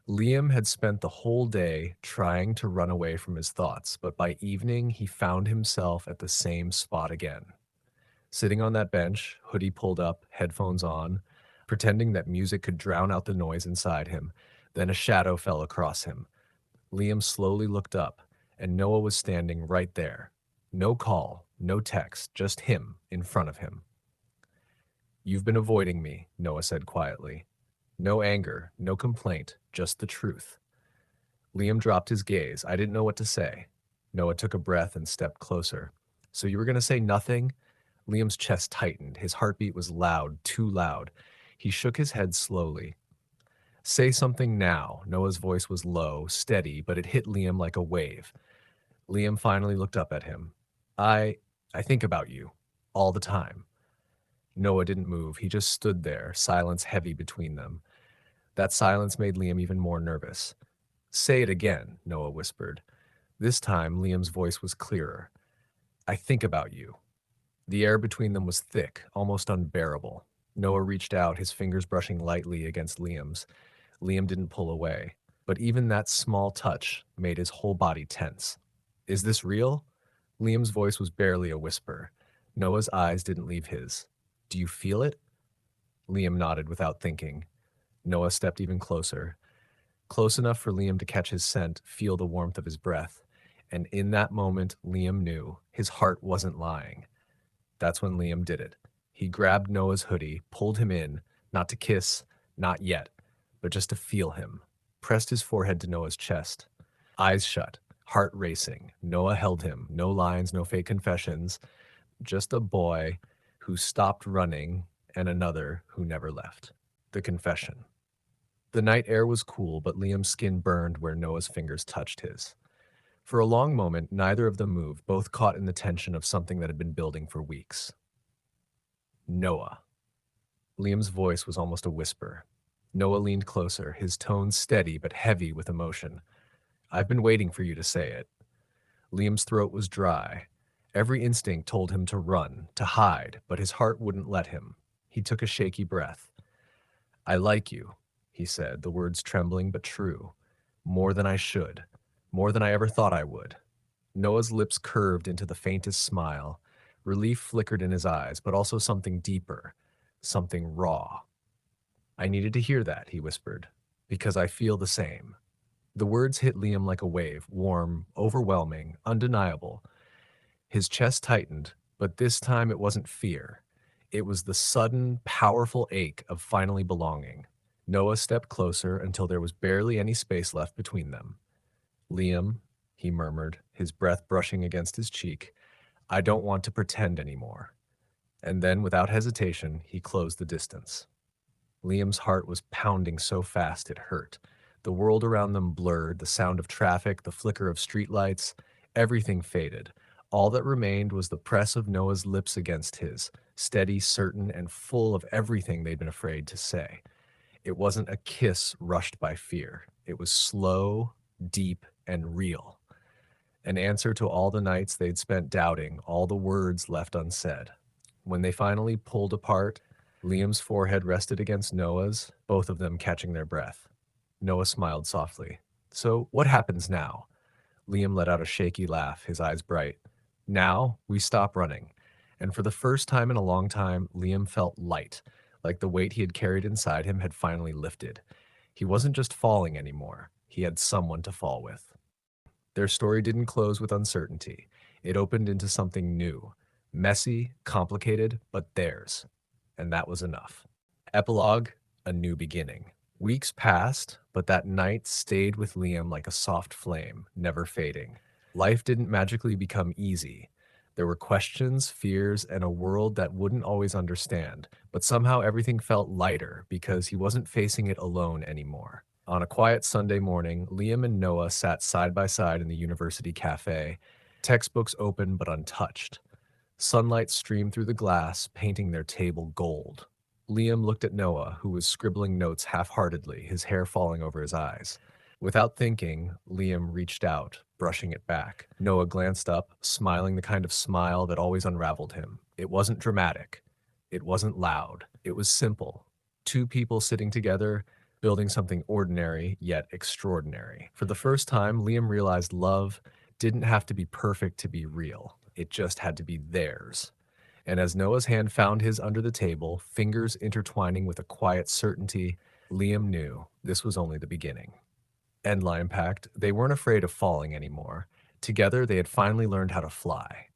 Liam had spent the whole day trying to run away from his thoughts, but by evening he found himself at the same spot again. Sitting on that bench, hoodie pulled up, headphones on, pretending that music could drown out the noise inside him. Then a shadow fell across him. Liam slowly looked up, and Noah was standing right there. No call, no text, just him in front of him. "You've been avoiding me," Noah said quietly. No anger, no complaint, just the truth. Liam dropped his gaze. I didn't know what to say. Noah took a breath and stepped closer. "So you were going to say nothing?" Liam's chest tightened. His heartbeat was loud, too loud. He shook his head slowly. "Say something now." Noah's voice was low, steady, but it hit Liam like a wave. Liam finally looked up at him. I I think about you. All the time." Noah didn't move. He just stood there, silence heavy between them. That silence made Liam even more nervous. "Say it again," Noah whispered. This time, Liam's voice was clearer. "I think about you." The air between them was thick, almost unbearable. Noah reached out, his fingers brushing lightly against Liam's. Liam didn't pull away, but even that small touch made his whole body tense. "Is this real?" Liam's voice was barely a whisper. Noah's eyes didn't leave his. "Do you feel it?" Liam nodded without thinking. Noah stepped even closer, close enough for Liam to catch his scent, feel the warmth of his breath. And in that moment, Liam knew his heart wasn't lying. That's when Liam did it. He grabbed Noah's hoodie, pulled him in, not to kiss, not yet, but just to feel him, pressed his forehead to Noah's chest. Eyes shut, heart racing. Noah held him, no lines, no fake confessions, just a boy who stopped running and another who never left. The confession. The night air was cool, but Liam's skin burned where Noah's fingers touched his. For a long moment, neither of them moved, both caught in the tension of something that had been building for weeks. "Noah." Liam's voice was almost a whisper. Noah leaned closer, his tone steady but heavy with emotion. "I've been waiting for you to say it." Liam's throat was dry. Every instinct told him to run, to hide, but his heart wouldn't let him. He took a shaky breath. "I like you," he said, the words trembling but true. "More than I should. More than I ever thought I would." Noah's lips curved into the faintest smile. Relief flickered in his eyes, but also something deeper, something raw. "I needed to hear that," he whispered, "because I feel the same." The words hit Liam like a wave, warm, overwhelming, undeniable. His chest tightened, but this time it wasn't fear. It was the sudden, powerful ache of finally belonging. Noah stepped closer until there was barely any space left between them. "Liam," he murmured, his breath brushing against his cheek, "I don't want to pretend anymore." And then, without hesitation, he closed the distance. Liam's heart was pounding so fast it hurt. The world around them blurred, the sound of traffic, the flicker of streetlights, everything faded. All that remained was the press of Noah's lips against his, steady, certain, and full of everything they'd been afraid to say. It wasn't a kiss rushed by fear. It was slow, deep, and real. An answer to all the nights they'd spent doubting, all the words left unsaid. When they finally pulled apart, Liam's forehead rested against Noah's, both of them catching their breath. Noah smiled softly. "So, what happens now?" Liam let out a shaky laugh, his eyes bright. "Now, we stop running." And for the first time in a long time, Liam felt light, like the weight he had carried inside him had finally lifted. He wasn't just falling anymore. He had someone to fall with. Their story didn't close with uncertainty. It opened into something new. Messy, complicated, but theirs. And that was enough. Epilogue, a new beginning. Weeks passed, but that night stayed with Liam like a soft flame, never fading. Life didn't magically become easy. There were questions, fears, and a world that wouldn't always understand, but somehow everything felt lighter because he wasn't facing it alone anymore. On a quiet Sunday morning, Liam and Noah sat side by side in the university cafe, textbooks open but untouched. Sunlight streamed through the glass, painting their table gold. Liam looked at Noah, who was scribbling notes half-heartedly, his hair falling over his eyes. Without thinking, Liam reached out, brushing it back. Noah glanced up, smiling the kind of smile that always unraveled him. It wasn't dramatic. It wasn't loud. It was simple. Two people sitting together, building something ordinary yet extraordinary. For the first time, Liam realized love didn't have to be perfect to be real, it just had to be theirs. And as Noah's hand found his under the table, fingers intertwining with a quiet certainty, Liam knew this was only the beginning. End line packed, they weren't afraid of falling anymore. Together, they had finally learned how to fly.